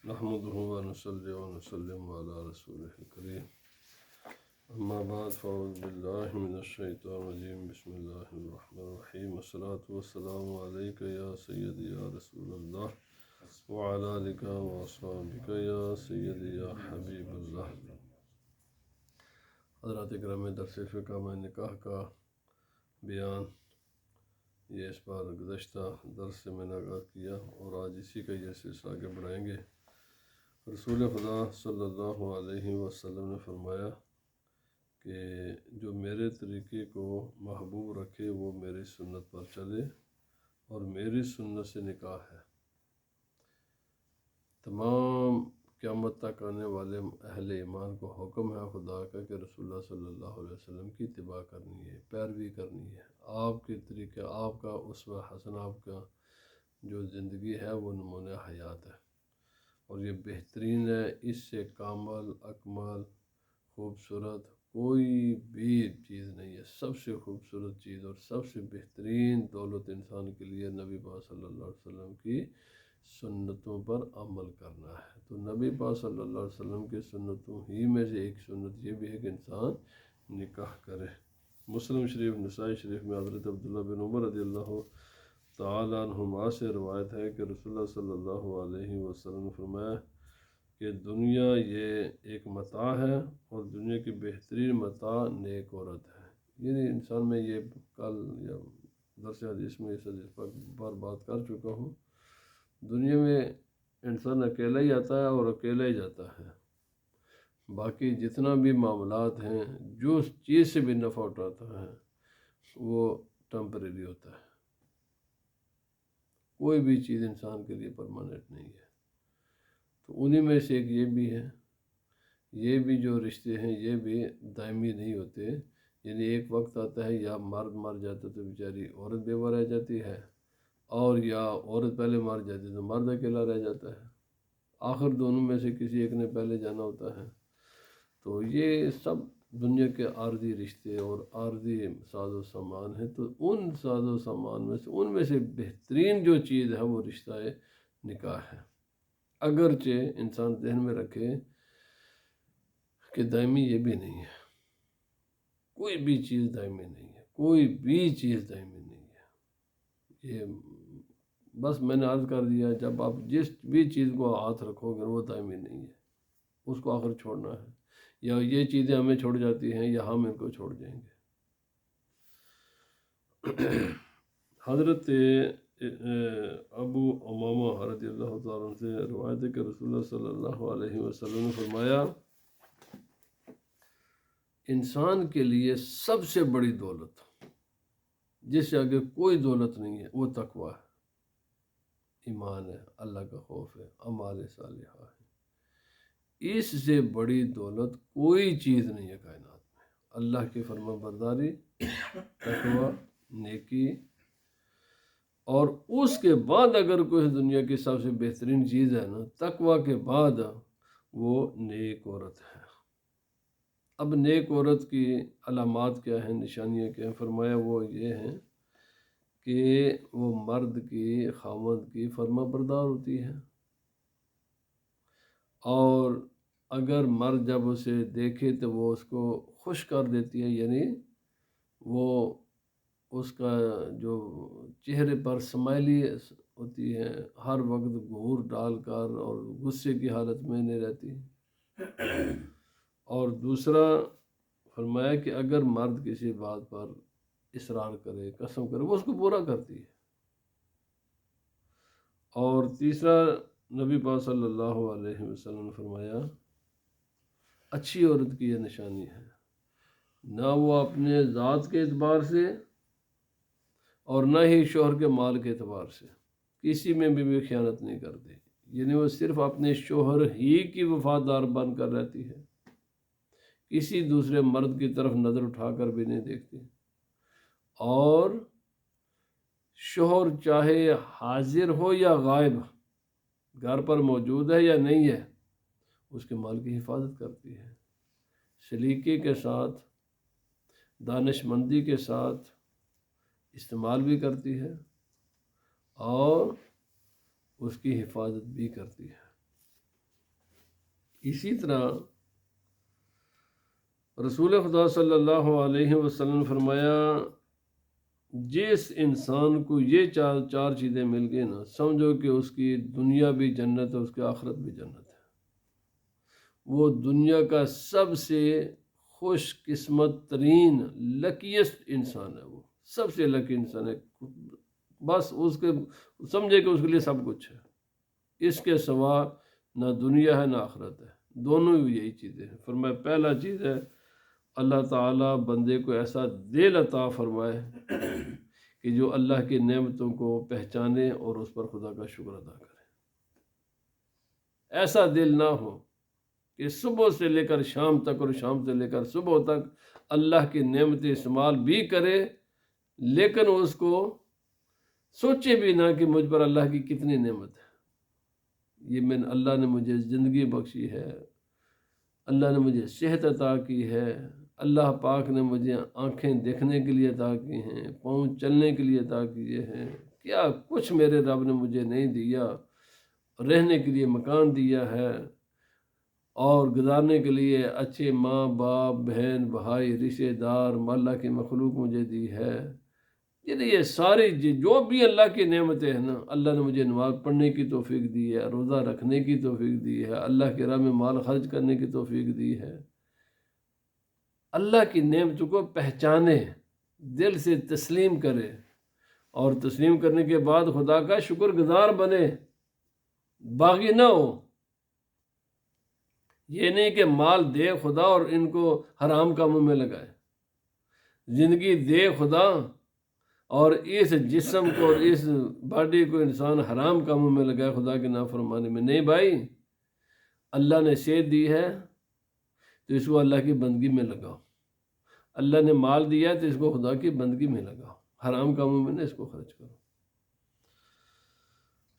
نحمده ونصلي ونسلم على رسوله الكريم أما بعد فأعوذ بالله من الشيطان الرجيم بسم الله الرحمن الرحيم والصلاة والسلام عليك يا سيدي يا رسول الله وعلى آلك وأصحابك يا سيدي يا حبيب الله۔ حضرات اکرام، درس فقہ میں نکاح کا بیان یہ اس بار گزشتہ درس سے میں نے آغاز کیا اور آج اسی کا یہ سلسلہ آگے بڑھائیں گے۔ رسول خدا صلی اللہ علیہ وسلم نے فرمایا کہ جو میرے طریقے کو محبوب رکھے وہ میری سنت پر چلے، اور میری سنت سے نکاح ہے۔ تمام قیامت تک آنے والے اہل ایمان کو حکم ہے خدا کا کہ رسول اللہ صلی اللہ علیہ وسلم کی اتباع کرنی ہے، پیروی کرنی ہے۔ آپ کے طریقے، آپ کا اسوہ حسن، آپ کا جو زندگی ہے وہ نمونہ حیات ہے، اور یہ بہترین ہے۔ اس سے کامل، اکمل، خوبصورت کوئی بھی چیز نہیں ہے۔ سب سے خوبصورت چیز اور سب سے بہترین دولت انسان کے لیے نبی پاک صلی اللہ علیہ وسلم کی سنتوں پر عمل کرنا ہے۔ تو نبی پاک صلی اللہ علیہ وسلم کی سنتوں ہی میں سے ایک سنت یہ بھی ہے کہ انسان نکاح کرے۔ مسلم شریف، نسائی شریف میں حضرت عبداللہ بن عمر رضی اللہ تعالیٰ عنہما سے روایت ہے کہ رسول اللہ صلی اللہ علیہ وسلم نے فرمایا کہ دنیا یہ ایک متاع ہے، اور دنیا کی بہترین متاع نیک عورت ہے۔ یعنی انسان میں یہ کل یا درس حدیث میں اس حدیث پر بار بات کر چکا ہوں، دنیا میں انسان اکیلا ہی آتا ہے اور اکیلا ہی جاتا ہے۔ باقی جتنا بھی معاملات ہیں، جو چیز سے بھی نفع اٹھاتا ہے وہ ٹمپریری ہوتا ہے۔ کوئی بھی چیز انسان کے لیے پرماننٹ نہیں ہے۔ تو انہی میں سے ایک یہ بھی ہے، یہ بھی جو رشتے ہیں یہ بھی دائمی نہیں ہوتے۔ یعنی ایک وقت آتا ہے یا مرد مر جاتا تو بیچاری عورت بیوہ رہ جاتی ہے، اور یا عورت پہلے مر جاتی ہے تو مرد اکیلا رہ جاتا ہے۔ آخر دونوں میں سے کسی ایک نے پہلے جانا ہوتا ہے۔ تو یہ سب دنیا کے عارضی رشتے اور عارضی ساز و سامان ہیں۔ تو ان ساز و سامان میں سے ان میں سے بہترین جو چیز ہے وہ رشتہ نکاح ہے۔ اگرچہ انسان ذہن میں رکھے کہ دائمی یہ بھی نہیں ہے، کوئی بھی چیز دائمی نہیں ہے، کوئی بھی چیز دائمی نہیں ہے۔ یہ بس میں نے عرض کر دیا، جب آپ جس بھی چیز کو ہاتھ رکھو گے وہ دائمی نہیں ہے، اس کو آخر چھوڑنا ہے، یا یہ چیزیں ہمیں چھوڑ جاتی ہیں یا ہم ان کو چھوڑ جائیں گے۔ حضرت ابو امامہ رضی اللہ تعالیٰ عنہ سے روایت ہے کہ رسول اللہ صلی اللہ علیہ وسلم نے فرمایا انسان کے لیے سب سے بڑی دولت، جس سے آگے کوئی دولت نہیں ہے، وہ تقویٰ ہے، ایمان ہے، اللہ کا خوف ہے، اعمال صالحہ ہے۔ اس سے بڑی دولت کوئی چیز نہیں ہے کائنات میں۔ اللہ کی فرما برداری، تقویٰ، نیکی، اور اس کے بعد اگر کوئی دنیا کی سب سے بہترین چیز ہے نا، تقویٰ کے بعد وہ نیک عورت ہے۔ اب نیک عورت کی علامات کیا ہیں، نشانیاں کیا ہیں؟ فرمایا وہ یہ ہیں کہ وہ مرد کی، خاوند کی فرما بردار ہوتی ہے، اور اگر مرد جب اسے دیکھے تو وہ اس کو خوش کر دیتی ہے۔ یعنی وہ اس کا جو چہرے پر سمائلی ہوتی ہے، ہر وقت گھور ڈال کر اور غصے کی حالت میں نہیں رہتی۔ اور دوسرا فرمایا کہ اگر مرد کسی بات پر اصرار کرے، قسم کرے، وہ اس کو پورا کرتی ہے۔ اور تیسرا نبی پاک صلی اللہ علیہ وسلم نے فرمایا اچھی عورت کی یہ نشانی ہے، نہ وہ اپنے ذات کے اعتبار سے اور نہ ہی شوہر کے مال کے اعتبار سے کسی میں بھی خیانت نہیں کرتی۔ یعنی وہ صرف اپنے شوہر ہی کی وفادار بن کر رہتی ہے، کسی دوسرے مرد کی طرف نظر اٹھا کر بھی نہیں دیکھتی، اور شوہر چاہے حاضر ہو یا غائب، گھر پر موجود ہے یا نہیں ہے، اس کے مال کی حفاظت کرتی ہے، سلیقے کے ساتھ، دانش مندی کے ساتھ استعمال بھی کرتی ہے اور اس کی حفاظت بھی کرتی ہے۔ اسی طرح رسول خدا صلی اللہ علیہ وسلم نے فرمایا جس انسان کو یہ چار چیزیں مل گئی نا، سمجھو کہ اس کی دنیا بھی جنت ہے، اس کی آخرت بھی جنت ہے۔ وہ دنیا کا سب سے خوش قسمت ترین لکیسٹ انسان ہے، وہ سب سے لکی انسان ہے۔ بس اس کے سمجھے کہ اس کے لیے سب کچھ ہے، اس کے سوا نہ دنیا ہے نہ آخرت ہے، دونوں ہی یہی چیزیں ہیں۔ فرمایا پہلا چیز ہے اللہ تعالیٰ بندے کو ایسا دل عطا فرمائے کہ جو اللہ کی نعمتوں کو پہچانے اور اس پر خدا کا شکر ادا کرے۔ ایسا دل نہ ہو کہ صبح سے لے کر شام تک اور شام سے لے کر صبح تک اللہ کی نعمتیں استعمال بھی کرے، لیکن اس کو سوچے بھی نہ کہ مجھ پر اللہ کی کتنی نعمت ہے۔ یہ اللہ نے مجھے زندگی بخشی ہے، اللہ نے مجھے صحت عطا کی ہے، اللہ پاک نے مجھے آنکھیں دیکھنے کے لیے عطا کی ہیں، پاؤں چلنے کے لیے عطا کیے ہیں، کیا کچھ میرے رب نے مجھے نہیں دیا، رہنے کے لیے مکان دیا ہے، اور گزارنے کے لیے اچھے ماں باپ بہن بھائی رشتے دار اللہ کی مخلوق مجھے دی ہے۔ یہ ساری جو بھی اللہ کی نعمتیں ہیں نا، اللہ نے مجھے نماز پڑھنے کی توفیق دی ہے، روزہ رکھنے کی توفیق دی ہے، اللہ کی راہ میں مال خرچ کرنے کی توفیق دی ہے۔ اللہ کی نعمتوں کو پہچانے، دل سے تسلیم کرے، اور تسلیم کرنے کے بعد خدا کا شکر گزار بنے، باغی نہ ہو۔ یہ نہیں کہ مال دے خدا اور ان کو حرام کاموں میں لگائے، زندگی دے خدا اور اس جسم کو اور اس باڈی کو انسان حرام کاموں میں لگائے، خدا کے نافرمانی میں نہیں۔ بھائی اللہ نے صحت دی ہے تو اس کو اللہ کی بندگی میں لگاؤ، اللہ نے مال دیا ہے تو اس کو خدا کی بندگی میں لگاؤ، حرام کاموں میں نہ اس کو خرچ کرو۔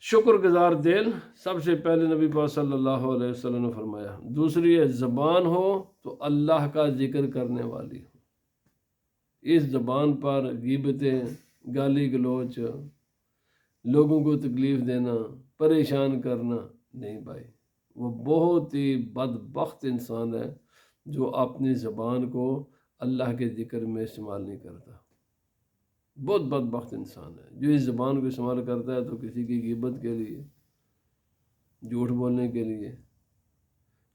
شکر گزار دل سب سے پہلے نبی پاک صلی اللہ علیہ وسلم نے فرمایا۔ دوسری ہے زبان ہو تو اللہ کا ذکر کرنے والی ہو، اس زبان پر غیبتیں، گالی گلوچ، لوگوں کو تکلیف دینا، پریشان کرنا نہیں بھائی۔ وہ بہت ہی بدبخت انسان ہے جو اپنی زبان کو اللہ کے ذکر میں استعمال نہیں کرتا۔ بہت بدبخت انسان ہے جو اس زبان کو استعمال کرتا ہے تو کسی کی غیبت کے لیے، جھوٹ بولنے کے لیے،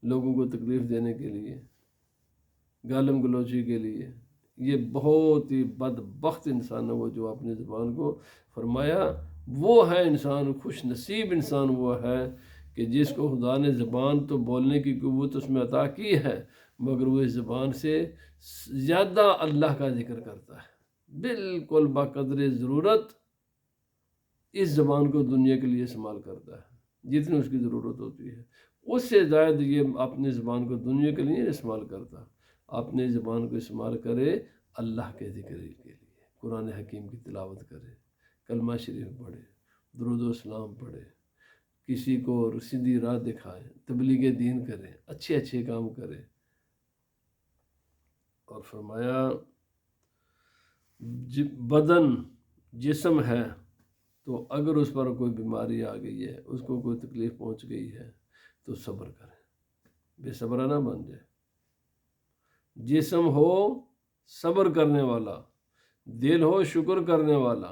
لوگوں کو تکلیف دینے کے لیے، گالم گلوچی کے لیے۔ یہ بہت ہی بدبخت انسان ہے وہ جو اپنی زبان کو، فرمایا وہ ہے انسان، خوش نصیب انسان وہ ہے کہ جس کو خدا نے زبان تو بولنے کی قوت اس میں عطا کی ہے، مگر وہ اس زبان سے زیادہ اللہ کا ذکر کرتا ہے، بالکل بقدر ضرورت اس زبان کو دنیا کے لیے استعمال کرتا ہے، جتنی اس کی ضرورت ہوتی ہے اس سے زائد یہ اپنی زبان کو دنیا کے لیے استعمال کرتا۔ اپنے زبان کو استعمال کرے اللہ کے ذکر کے لیے، قرآن حکیم کی تلاوت کرے، کلمہ شریف پڑھے، درود و اسلام پڑھے، کسی کو سیدھی راہ دکھائے، تبلیغ دین کرے، اچھے اچھے کام کرے۔ اور فرمایا بدن جسم ہے تو اگر اس پر کوئی بیماری آ گئی ہے، اس کو کوئی تکلیف پہنچ گئی ہے تو صبر کرے، بے صبرا نہ بن جائے۔ جسم ہو صبر کرنے والا، دل ہو شکر کرنے والا،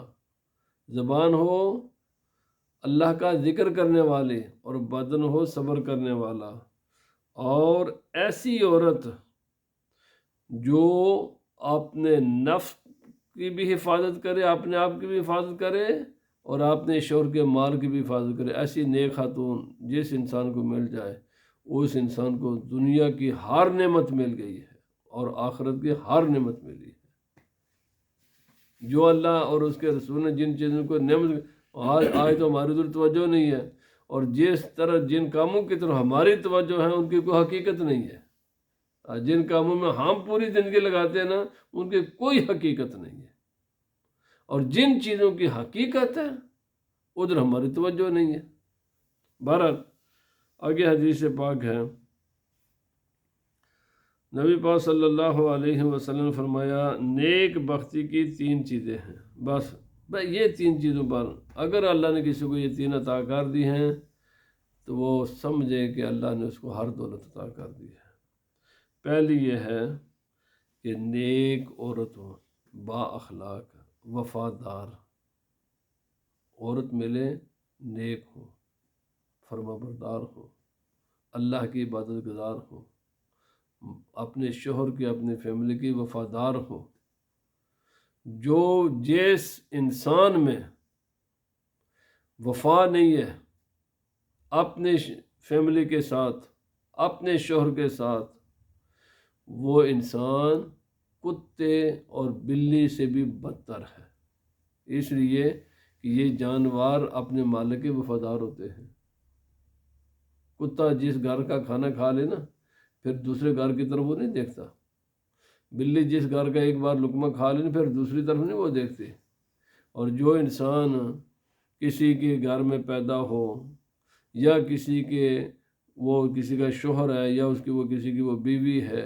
زبان ہو اللہ کا ذکر کرنے والے، اور بدن ہو صبر کرنے والا۔ اور ایسی عورت جو اپنے نفس کی بھی حفاظت کرے، اپنے آپ کی بھی حفاظت کرے، اور اپنے شوہر کے مال کی بھی حفاظت کرے، ایسی نیک خاتون جس انسان کو مل جائے اس انسان کو دنیا کی ہر نعمت مل گئی ہے اور آخرت کی ہر نعمت ملی ہے۔ جو اللہ اور اس کے رسول نے جن چیزوں کو نعمت آج تو ہماری ادھر توجہ نہیں ہے، اور جس طرح جن کاموں کی طرف ہماری توجہ ہے ان کی کوئی حقیقت نہیں ہے۔ جن کاموں میں ہم پوری زندگی لگاتے ہیں نا ان کی کوئی حقیقت نہیں ہے، اور جن چیزوں کی حقیقت ہے ادھر ہماری توجہ نہیں ہے۔ بہرحال آگے حدیث پاک ہے، نبی پاک صلی اللہ علیہ وسلم نے فرمایا نیک بختی کی 3 چیزیں ہیں، بس یہ 3 چیزوں پر اگر اللہ نے کسی کو یہ 3 عطا کر دی ہیں تو وہ سمجھے کہ اللہ نے اس کو ہر دولت عطا کر دی ہے۔ پہلی یہ ہے کہ نیک عورت ہو، با اخلاق، وفادار عورت ملے، نیک ہو، فرما بردار ہو، اللہ کی عبادت گزار ہو، اپنے شوہر کی، اپنی فیملی کی وفادار ہو۔ جو جس انسان میں وفا نہیں ہے اپنے فیملی کے ساتھ، اپنے شوہر کے ساتھ، وہ انسان کتے اور بلی سے بھی بدتر ہے۔ اس لیے کہ یہ جانور اپنے مالک کے وفادار ہوتے ہیں۔ کتا جس گھر کا کھانا کھا لے نا، پھر دوسرے گھر کی طرف وہ نہیں دیکھتا۔ بلی جس گھر کا ایک بار لقمہ کھا لے نا، پھر دوسری طرف نہیں وہ دیکھتی۔ اور جو انسان کسی کے گھر میں پیدا ہو، یا کسی کا شوہر ہے، یا اس کی وہ کسی کی وہ بیوی ہے،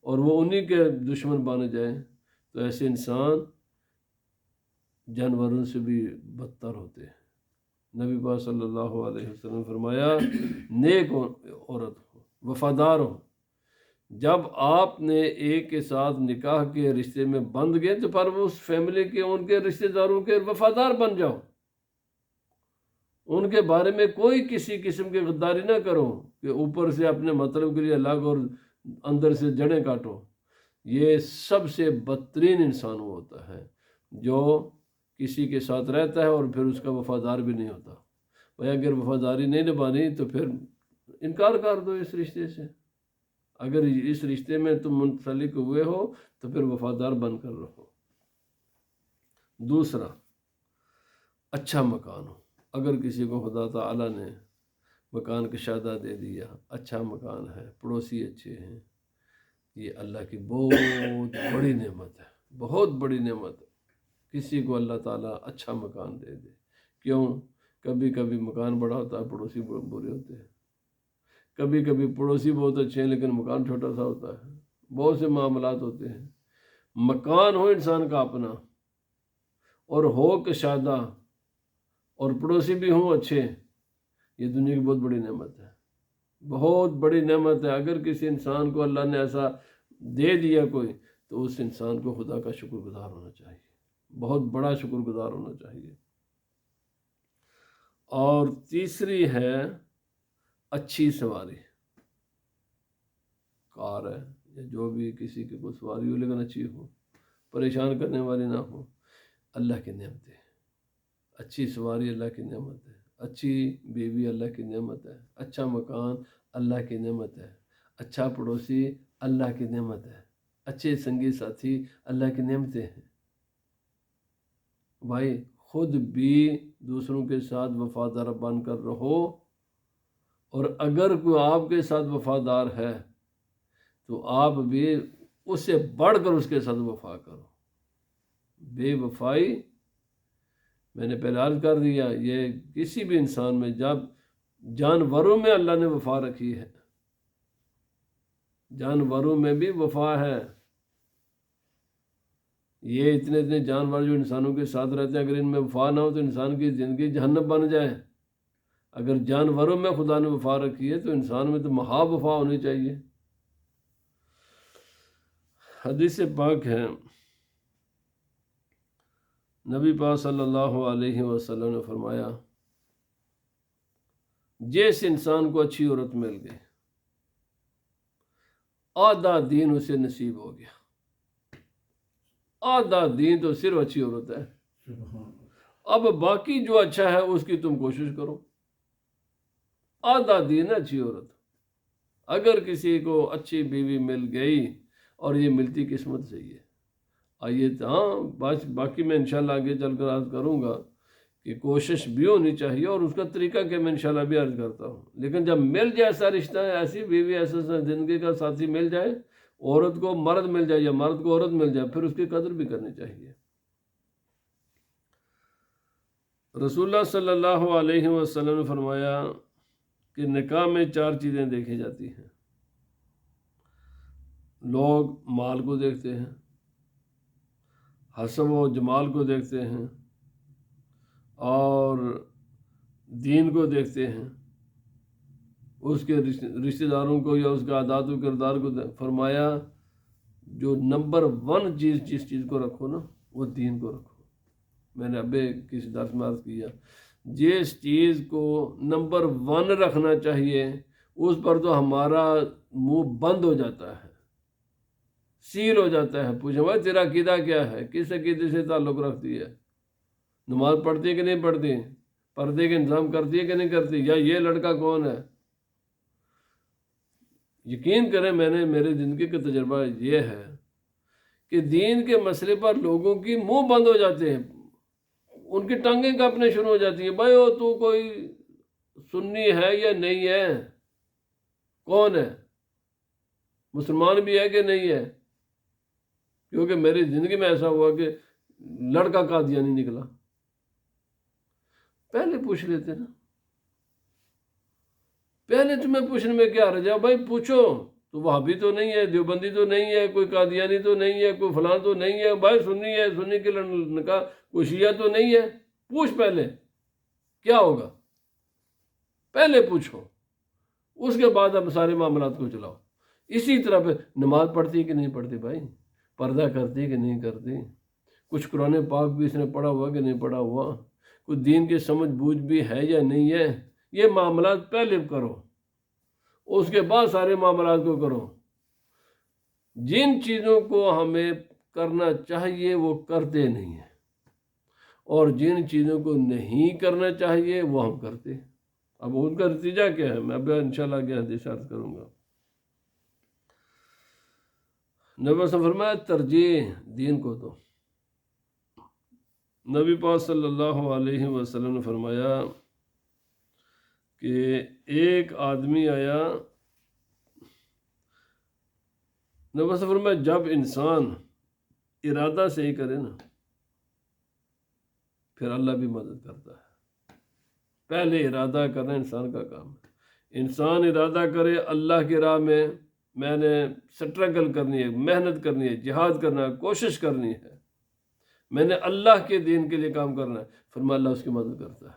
اور وہ انہی کے دشمن بن جائے، تو ایسے انسان جانوروں سے بھی بدتر ہوتے ہیں۔ نبی پاک صلی اللہ علیہ وسلم نے فرمایا نیک عورت ہو، وفادار ہو۔ جب آپ نے ایک کے ساتھ نکاح کے رشتے میں بندھ گئے تو پر وہ اس فیملی کے، ان کے رشتہ داروں کے وفادار بن جاؤ۔ ان کے بارے میں کوئی کسی قسم کی غداری نہ کرو کہ اوپر سے اپنے مطلب کے لیے الگ اور اندر سے جڑیں کاٹو۔ یہ سب سے بدترین انسان وہ ہوتا ہے جو کسی کے ساتھ رہتا ہے اور پھر اس کا وفادار بھی نہیں ہوتا۔ بھائی اگر وفاداری نہیں نبھانی تو پھر انکار کر دو اس رشتے سے۔ اگر اس رشتے میں تم منسلک ہوئے ہو تو پھر وفادار بن کر رہو۔ دوسرا، اچھا مکان ہو۔ اگر کسی کو خدا تعالیٰ نے مکان کشادہ دے دیا، اچھا مکان ہے، پڑوسی اچھے ہیں، یہ اللہ کی بہت بڑی نعمت ہے، بہت بڑی نعمت ہے۔ کسی کو اللہ تعالیٰ اچھا مکان دے دے۔ کیوں؟ کبھی کبھی مکان بڑا ہوتا ہے، پڑوسی برے ہوتے ہیں۔ کبھی کبھی پڑوسی بہت اچھے ہیں لیکن مکان چھوٹا سا ہوتا ہے۔ بہت سے معاملات ہوتے ہیں۔ مکان ہو انسان کا اپنا، اور ہو کشادہ، اور پڑوسی بھی ہوں اچھے، یہ دنیا کی بہت بڑی نعمت ہے، بہت بڑی نعمت ہے۔ اگر کسی انسان کو اللہ نے ایسا دے دیا کوئی، تو اس انسان کو خدا کا شکر گزار ہونا چاہیے، بہت بڑا شکر گزار ہونا چاہیے۔ اور تیسری ہے اچھی سواری، کار ہے یا جو بھی کسی کی کوئی سواری ہو لیکن اچھی ہو، پریشان کرنے والی نہ ہو۔ اللہ کی نعمت ہے، اچھی سواری اللہ کی نعمت ہے، اچھی بیوی اللہ کی نعمت ہے، اچھا مکان اللہ کی نعمت ہے، اچھا پڑوسی اللہ کی نعمت ہے، اچھے سنگی ساتھی اللہ کی نعمتیں ہیں۔ بھائی خود بھی دوسروں کے ساتھ وفادار بن کر رہو، اور اگر کوئی آپ کے ساتھ وفادار ہے تو آپ بھی اس سے بڑھ کر اس کے ساتھ وفا کرو۔ بے وفائی، میں نے پہلے عرض کر دیا، یہ کسی بھی انسان میں، جب جانوروں میں اللہ نے وفا رکھی ہے، جانوروں میں بھی وفا ہے۔ یہ اتنے جانور جو انسانوں کے ساتھ رہتے ہیں، اگر ان میں وفا نہ ہو تو انسان کی زندگی جہنم بن جائے۔ اگر جانوروں میں خدا نے وفا رکھی ہے تو انسان میں تو مہا وفا ہونی چاہیے۔ حدیث پاک ہے، نبی پاک صلی اللہ علیہ وسلم نے فرمایا، جس انسان کو اچھی عورت مل گئی، آدھا دین اسے نصیب ہو گیا۔ آدھا دین تو صرف اچھی عورت ہے۔ اب باقی جو اچھا ہے اس کی تم کوشش کرو۔ آدھا دین اچھی عورت۔ اگر کسی کو اچھی بیوی مل گئی، اور یہ ملتی قسمت سے ہی ہے، آئیے باقی میں انشاءاللہ آگے چل کر عرض کروں گا کہ کوشش بھی ہونی چاہیے، اور اس کا طریقہ کہ میں انشاءاللہ بھی عرض کرتا ہوں۔ لیکن جب مل جائے ایسا رشتہ، ایسی بیوی، ایسا زندگی کا ساتھی مل جائے، عورت کو مرد مل جائے یا مرد کو عورت مل جائے، پھر اس کی قدر بھی کرنی چاہیے۔ رسول اللہ صلی اللہ علیہ وسلم نے فرمایا کہ نکاح میں 4 چیزیں دیکھی جاتی ہیں۔ لوگ مال کو دیکھتے ہیں، حسب و جمال کو دیکھتے ہیں، اور دین کو دیکھتے ہیں، اس کے رشتہ داروں کو یا اس کے عادات و کردار کو فرمایا جو نمبر 1 جس چیز کو رکھو نا وہ دین کو رکھو۔ میں نے ابھی کسی درس میں عرض کیا، جس چیز کو نمبر 1 رکھنا چاہیے اس پر تو ہمارا منہ بند ہو جاتا ہے، سیل ہو جاتا ہے۔ پوچھو بھائی تیرا عقیدہ کیا ہے، کس عقیدے سے تعلق رکھتی ہے، نماز پڑھتی ہے کہ نہیں پڑھتی، پردے کا انتظام کرتی ہے کہ نہیں کرتی، یا یہ لڑکا کون ہے۔ یقین کریں میرے زندگی کا تجربہ یہ ہے کہ دین کے مسئلے پر لوگوں کی منہ بند ہو جاتے ہیں، ان کی ٹانگیں کانپنے شروع ہو جاتی ہیں۔ بھائی وہ تو کوئی سنی ہے یا نہیں ہے، کون ہے، مسلمان بھی ہے کہ نہیں ہے؟ کیونکہ میری زندگی میں ایسا ہوا کہ لڑکا قادیانی نکلا۔ پہلے پوچھ لیتے نا، پہلے تمہیں پوچھنے میں کیا رجا، بھائی پوچھو تو وہابی تو نہیں ہے، دیوبندی تو نہیں ہے، کوئی قادیانی تو نہیں ہے، کوئی فلاں تو نہیں ہے، بھائی سنی ہے، سنی کے نکاح، کوئی شیعہ تو نہیں ہے۔ پوچھ پہلے، کیا ہوگا، پہلے پوچھو، اس کے بعد اب سارے معاملات کو چلاؤ۔ اسی طرح پہ نماز پڑھتی کہ نہیں پڑھتی، بھائی پردہ کرتی کہ نہیں کرتی، کچھ قرآن پاک بھی اس نے پڑھا ہوا کہ نہیں پڑھا ہوا، کوئی دین کی سمجھ بوجھ بھی ہے یا نہیں ہے۔ یہ معاملات پہلے کرو، اس کے بعد سارے معاملات کو کرو۔ جن چیزوں کو ہمیں کرنا چاہیے وہ کرتے نہیں ہیں، اور جن چیزوں کو نہیں کرنا چاہیے وہ ہم کرتے ہیں۔ اب ان کا نتیجہ کیا ہے، میں اب انشاءاللہ آگے حدیث عرض کروں گا۔ نبی صلی اللہ علیہ وسلم نے فرمایا ترجیح دین کو دو۔ نبی پاک صلی اللہ علیہ وسلم نے فرمایا کہ ایک آدمی آیا، نبی صلی اللہ علیہ وسلم نے فرمایا جب انسان ارادہ سے ہی کرے نا پھر اللہ بھی مدد کرتا ہے۔ پہلے ارادہ کرنا انسان کا کام ہے۔ انسان ارادہ کرے اللہ کی راہ میں نے سٹرگل کرنی ہے، محنت کرنی ہے، جہاد کرنا ہے، کوشش کرنی ہے، میں نے اللہ کے دین کے لیے کام کرنا ہے، فرمایا اللہ اس کی مدد کرتا ہے۔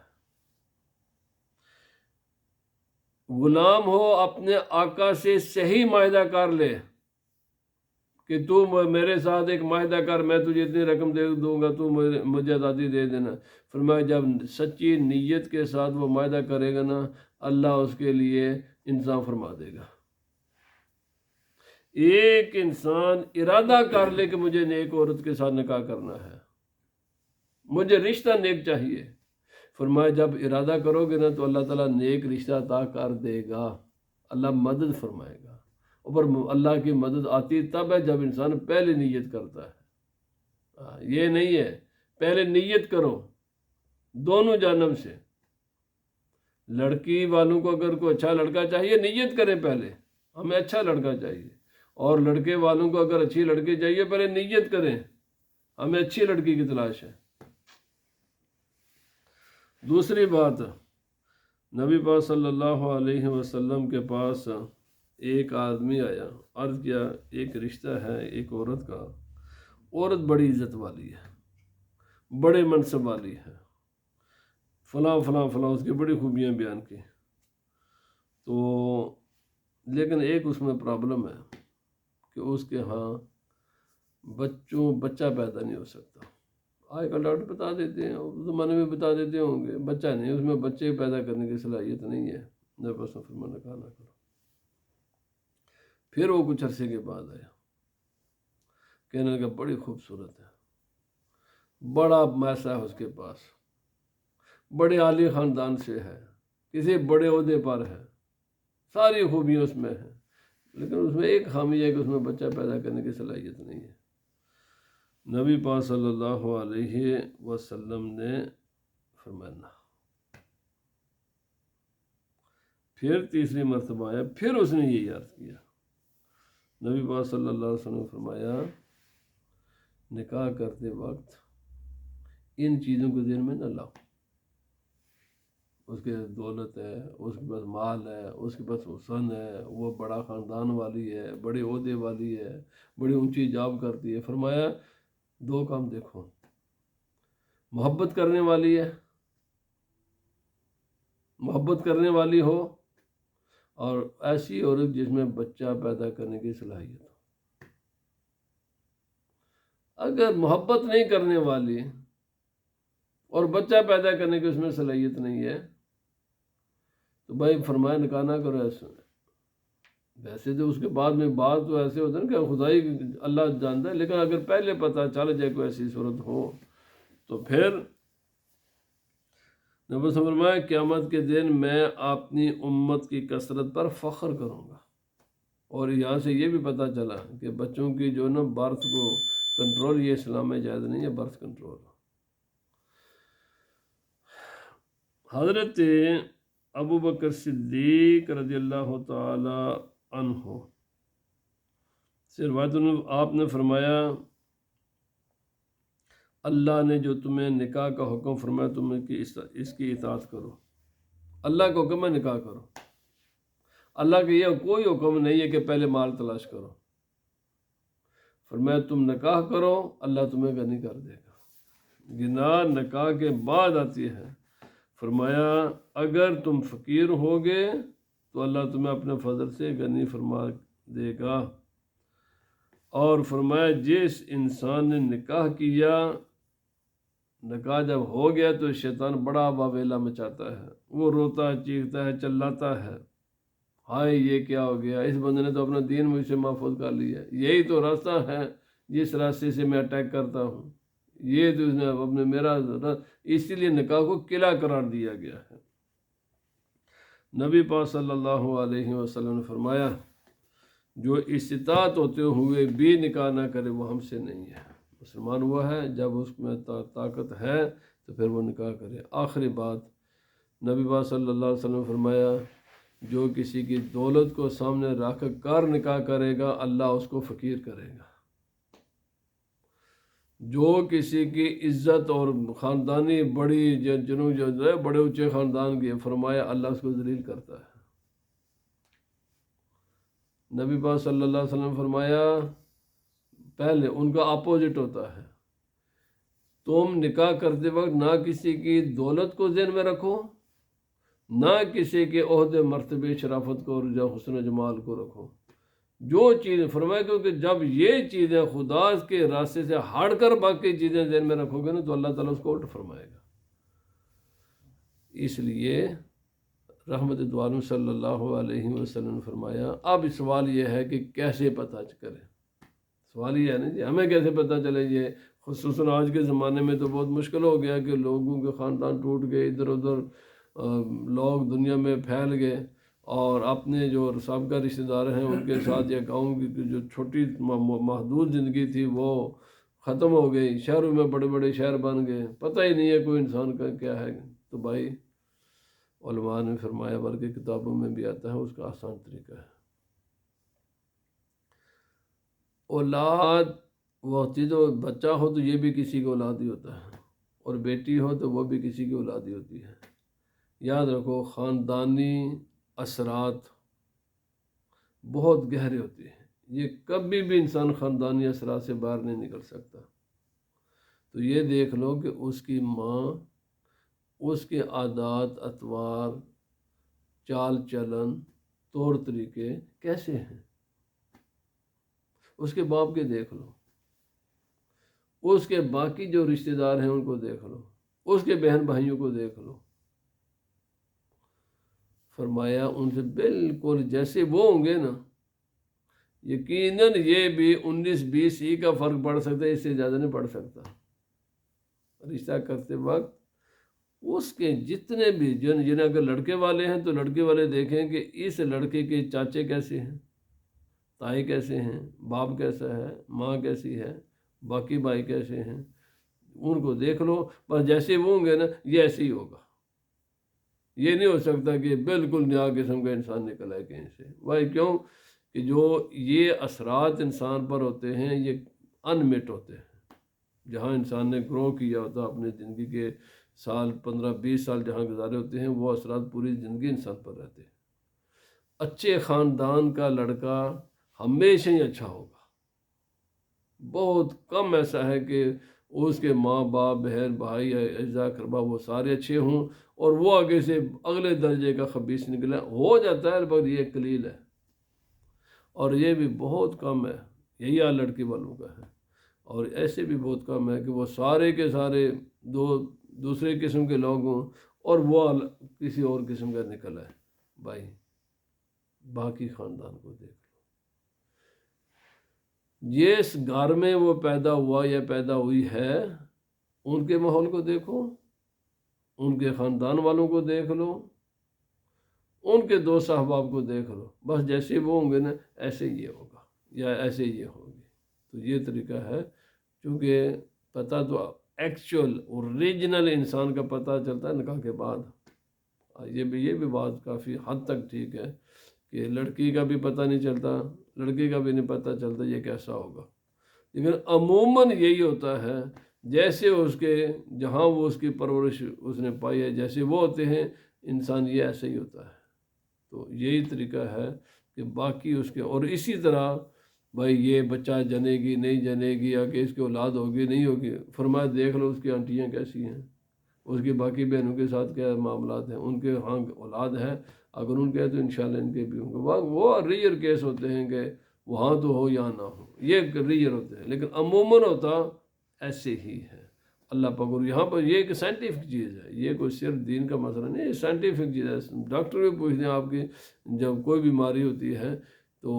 غلام ہو اپنے آقا سے صحیح معاہدہ کر لے کہ تو میرے ساتھ ایک معاہدہ کر، میں تجھے اتنی رقم دے دوں گا، تو مجھے آزادی دے دینا۔ فرمایا جب سچی نیت کے ساتھ وہ معاہدہ کرے گا نا اللہ اس کے لیے انتظام فرما دے گا۔ ایک انسان ارادہ کر لے کہ مجھے نیک عورت کے ساتھ نکاح کرنا ہے، مجھے رشتہ نیک چاہیے، فرمایا جب ارادہ کرو گے نا تو اللہ تعالیٰ نیک رشتہ عطا کر دے گا، اللہ مدد فرمائے گا۔ اوپر اللہ کی مدد آتی تب ہے جب انسان پہلے نیت کرتا ہے۔ یہ نہیں ہے پہلے نیت کرو دونوں جانب سے۔ لڑکی والوں کو اگر کوئی اچھا لڑکا چاہیے نیت کریں پہلے ہمیں اچھا لڑکا چاہیے، اور لڑکے والوں کو اگر اچھی لڑکی چاہیے پہلے نیت کریں ہمیں اچھی لڑکی کی تلاش ہے۔ دوسری بات، نبی پاک صلی اللہ علیہ وسلم کے پاس ایک آدمی آیا، عرض کیا ایک رشتہ ہے ایک عورت کا، عورت بڑی عزت والی ہے، بڑے منصب والی ہے، فلاں فلاں فلاں، اس کی بڑی خوبیاں بیان کی، تو لیکن ایک اس میں پرابلم ہے کہ اس کے ہاں بچہ پیدا نہیں ہو سکتا۔ آج کل ڈاکٹر بتا دیتے ہیں، اس زمانے میں بتا دیتے ہوں گے بچہ نہیں، اس میں بچے پیدا کرنے کی صلاحیت نہیں ہے، نبی صلی اللہ علیہ وسلم نے کہا نہ کرو۔ پھر وہ کچھ عرصے کے بعد آیا، کہنے لگا بڑی خوبصورت ہے، بڑا پیسہ ہے اس کے پاس، بڑے عالی خاندان سے ہے، کسی بڑے عہدے پر ہے، ساری خوبیاں اس میں ہیں، لیکن اس میں ایک خامی ہے کہ اس میں بچہ پیدا کرنے کی صلاحیت نہیں ہے۔ نبی پاک صلی اللہ علیہ وسلم نے فرمایا نہ۔ پھر تیسری مرتبہ آیا، پھر اس نے یہی عرض کیا، نبی پاک صلی اللہ علیہ وسلم نے فرمایا نکاح کرتے وقت ان چیزوں کو ذہن میں نہ لاؤ، اس کے دولت ہے، اس کے پاس مال ہے، اس کے پاس حسن ہے، وہ بڑا خاندان والی ہے، بڑے عہدے والی ہے، بڑی اونچی جاب کرتی ہے، فرمایا دو کام دیکھو، محبت کرنے والی ہے محبت کرنے والی ہو، اور ایسی عورت جس میں بچہ پیدا کرنے کی صلاحیت ہو۔ اگر محبت نہیں کرنے والی اور بچہ پیدا کرنے کی اس میں صلاحیت نہیں ہے تو بھائی فرمایا نکاح نہ کرو ایسے۔ ویسے تو اس کے بعد میں بات تو ایسے ہوتا ہے نا کہ خدائی اللہ جانتا ہے، لیکن اگر پہلے پتہ چل جائے کوئی ایسی صورت ہو تو پھر نبی صلی اللہ علیہ وسلم نے فرمایا قیامت کے دن میں اپنی امت کی کثرت پر فخر کروں گا۔ اور یہاں سے یہ بھی پتہ چلا کہ بچوں کی جو نا برتھ کو کنٹرول، یہ اسلام میں جائز نہیں ہے برتھ کنٹرول۔ حضرت ابو بکر صدیق رضی اللہ تعالی عنہ سے روایت آپ نے فرمایا اللہ نے جو تمہیں نکاح کا حکم فرمایا تم اس کی اطاعت کرو۔ اللہ کا حکم ہے نکاح کرو، اللہ کا یہ کوئی حکم نہیں ہے کہ پہلے مال تلاش کرو۔ فرمایا تم نکاح کرو، اللہ تمہیں غنی کر دے گا۔ غنا نکاح کے بعد آتی ہے۔ فرمایا اگر تم فقیر ہوگے تو اللہ تمہیں اپنے فضل سے غنی فرما دے گا۔ اور فرمایا جس انسان نے نکاح کیا، نکاح جب ہو گیا تو شیطان بڑا واویلا مچاتا ہے، وہ روتا چیختا ہے، چلاتا ہے، ہائے یہ کیا ہو گیا، اس بندے نے تو اپنا دین مجھ سے محفوظ کر لیا، یہی تو راستہ ہے جس راستے سے میں اٹیک کرتا ہوں، یہ تو اس نے اپنے میرا، اسی لیے نکاح کو قلعہ قرار دیا گیا ہے۔ نبی پاک صلی اللہ علیہ وسلم نے فرمایا جو استطاعت ہوتے ہوئے بھی نکاح نہ کرے وہ ہم سے نہیں ہے۔ مسلمان ہوا ہے جب اس میں طاقت ہے تو پھر وہ نکاح کرے۔ آخری بات، نبی پاک صلی اللہ علیہ وسلم نے فرمایا جو کسی کی دولت کو سامنے رکھ کر نکاح کرے گا اللہ اس کو فقیر کرے گا۔ جو کسی کی عزت اور خاندانی بڑی جنوں جو ہے بڑے اونچے خاندان کی، فرمایا اللہ اس کو ذلیل کرتا ہے۔ نبی پاک صلی اللہ علیہ وسلم نے فرمایا پہلے ان کا اپوزٹ ہوتا ہے، تم نکاح کرتے وقت نہ کسی کی دولت کو ذہن میں رکھو، نہ کسی کے عہدے مرتبے شرافت کو اور حسن و جمال کو رکھو۔ جو چیزیں فرمایا کیونکہ جب یہ چیزیں خدا کے راستے سے ہٹ کر باقی چیزیں ذہن میں رکھو گے نا تو اللہ تعالیٰ اس کو الٹ فرمائے گا۔ اس لیے رحمت دو عالم صلی اللہ علیہ وسلم نے فرمایا اب سوال یہ ہے کہ کیسے پتہ کریں۔ سوال یہ ہے نا جی ہمیں کیسے پتہ چلے، یہ خصوصاً آج کے زمانے میں تو بہت مشکل ہو گیا کہ لوگوں کے خاندان ٹوٹ گئے، ادھر ادھر لوگ دنیا میں پھیل گئے، اور اپنے جو سابقہ رشتہ دار ہیں ان کے ساتھ یا گاؤں کی جو چھوٹی محدود زندگی تھی وہ ختم ہو گئی، شہروں میں بڑے بڑے شہر بن گئے، پتہ ہی نہیں ہے کوئی انسان کا کیا ہے۔ تو بھائی علماء نے فرمایا بلکہ کتابوں میں بھی آتا ہے اس کا آسان طریقہ ہے۔ اولاد وہ ہوتی تو بچہ ہو تو یہ بھی کسی کی اولاد ہی ہوتا ہے، اور بیٹی ہو تو وہ بھی کسی کی اولاد ہی ہوتی ہے۔ یاد رکھو خاندانی اثرات بہت گہرے ہوتے ہیں، یہ کبھی بھی انسان خاندانی اثرات سے باہر نہیں نکل سکتا۔ تو یہ دیکھ لو کہ اس کی ماں، اس کے عادات اطوار، چال چلن، طور طریقے کیسے ہیں، اس کے باپ کے دیکھ لو، اس کے باقی جو رشتہ دار ہیں ان کو دیکھ لو، اس کے بہن بھائیوں کو دیکھ لو۔ فرمایا ان سے بالکل جیسے وہ ہوں گے نا، یقیناً یہ بھی 19-20 ہی کا فرق پڑ سکتا ہے، اس سے زیادہ نہیں پڑ سکتا۔ رشتہ کرتے وقت اس کے جتنے بھی جنہیں اگر لڑکے والے ہیں تو لڑکے والے دیکھیں کہ اس لڑکے کے چاچے کیسے ہیں، تائی کیسے ہیں، باپ کیسا ہے، ماں کیسی ہے، باقی بھائی کیسے ہیں، ان کو دیکھ لو، بس جیسے وہ ہوں گے نا یہ ایسے ہی ہوگا۔ یہ نہیں ہو سکتا کہ بالکل نیا قسم کا انسان نکل آئے کہیں سے۔ بھائی کیوں کہ جو یہ اثرات انسان پر ہوتے ہیں یہ انمٹ ہوتے ہیں۔ جہاں انسان نے گرو کیا ہوتا اپنے زندگی کے سال 15-20 سال جہاں گزارے ہوتے ہیں وہ اثرات پوری زندگی انسان پر رہتے ہیں۔ اچھے خاندان کا لڑکا ہمیشہ ہی اچھا ہوگا، بہت کم ایسا ہے کہ اس کے ماں باپ بہن بھائی اجزاء اقربا وہ سارے اچھے ہوں اور وہ آگے سے اگلے درجے کا خبیث نکلا، ہو جاتا ہے البتہ یہ قلیل ہے اور یہ بھی بہت کم ہے، یہی حال لڑکی والوں کا ہے۔ اور ایسے بھی بہت کم ہے کہ وہ سارے کے سارے دوسرے قسم کے لوگ ہوں اور وہ کسی اور قسم کا نکلا ہے۔ بھائی باقی خاندان کو دیکھ لو، جس گھر میں وہ پیدا ہوا یا پیدا ہوئی ہے ان کے ماحول کو دیکھو، ان کے خاندان والوں کو دیکھ لو، ان کے دوست احباب کو دیکھ لو، بس جیسے وہ ہوں گے نا ایسے یہ ہوگا یا ایسے یہ ہوگی۔ تو یہ طریقہ ہے، چونکہ پتہ تو ایکچوئل اوریجنل انسان کا پتہ چلتا ہے نکاح کے بعد۔ یہ بھی بات کافی حد تک ٹھیک ہے کہ لڑکی کا بھی پتہ نہیں چلتا، لڑکے کا بھی نہیں پتہ چلتا یہ کیسا ہوگا، لیکن عموماً یہی ہوتا ہے جیسے اس کے جہاں وہ اس کی پرورش اس نے پائی ہے، جیسے وہ ہوتے ہیں انسان یہ ایسے ہی ہوتا ہے۔ تو یہی طریقہ ہے کہ باقی اس کے، اور اسی طرح بھائی یہ بچہ جنے گی نہیں جنے گی، یا کہ اس کی اولاد ہوگی نہیں ہوگی، فرمایا دیکھ لو اس کی آنٹیاں کیسی ہیں، اس کی باقی بہنوں کے ساتھ کیا معاملات ہیں، ان کے ہاں اولاد ہے، اگر ان کے تو انشاءاللہ ان کے بھی ہوں گے۔ وہ ریئر کیس ہوتے ہیں کہ وہاں تو ہو یا نہ ہو، یہ ریئر ہوتے ہیں، لیکن عموماً ہوتا ایسے ہی ہے۔ اللہ پاک، اور یہاں پر یہ ایک سائنٹیفک چیز ہے، یہ کوئی صرف دین کا مسئلہ نہیں، یہ سائنٹیفک چیز ہے۔ ڈاکٹر بھی پوچھتے ہیں آپ کی جب کوئی بیماری ہوتی ہے تو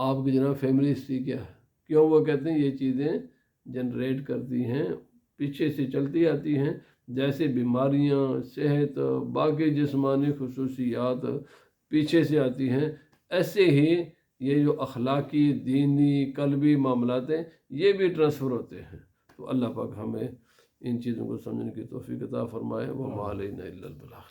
آپ کی جناب فیملی ہسٹری کیا ہے، کیوں؟ وہ کہتے ہیں یہ چیزیں جنریٹ کرتی ہیں، پیچھے سے چلتی آتی ہیں، جیسے بیماریاں، صحت، باقی جسمانی خصوصیات پیچھے سے آتی ہیں، ایسے ہی یہ جو اخلاقی، دینی، قلبی معاملات ہیں یہ بھی ٹرانسفر ہوتے ہیں۔ تو اللہ پاک ہمیں ان چیزوں کو سمجھنے کی توفیق عطا فرمائے۔ وما علینا الا البلاغ۔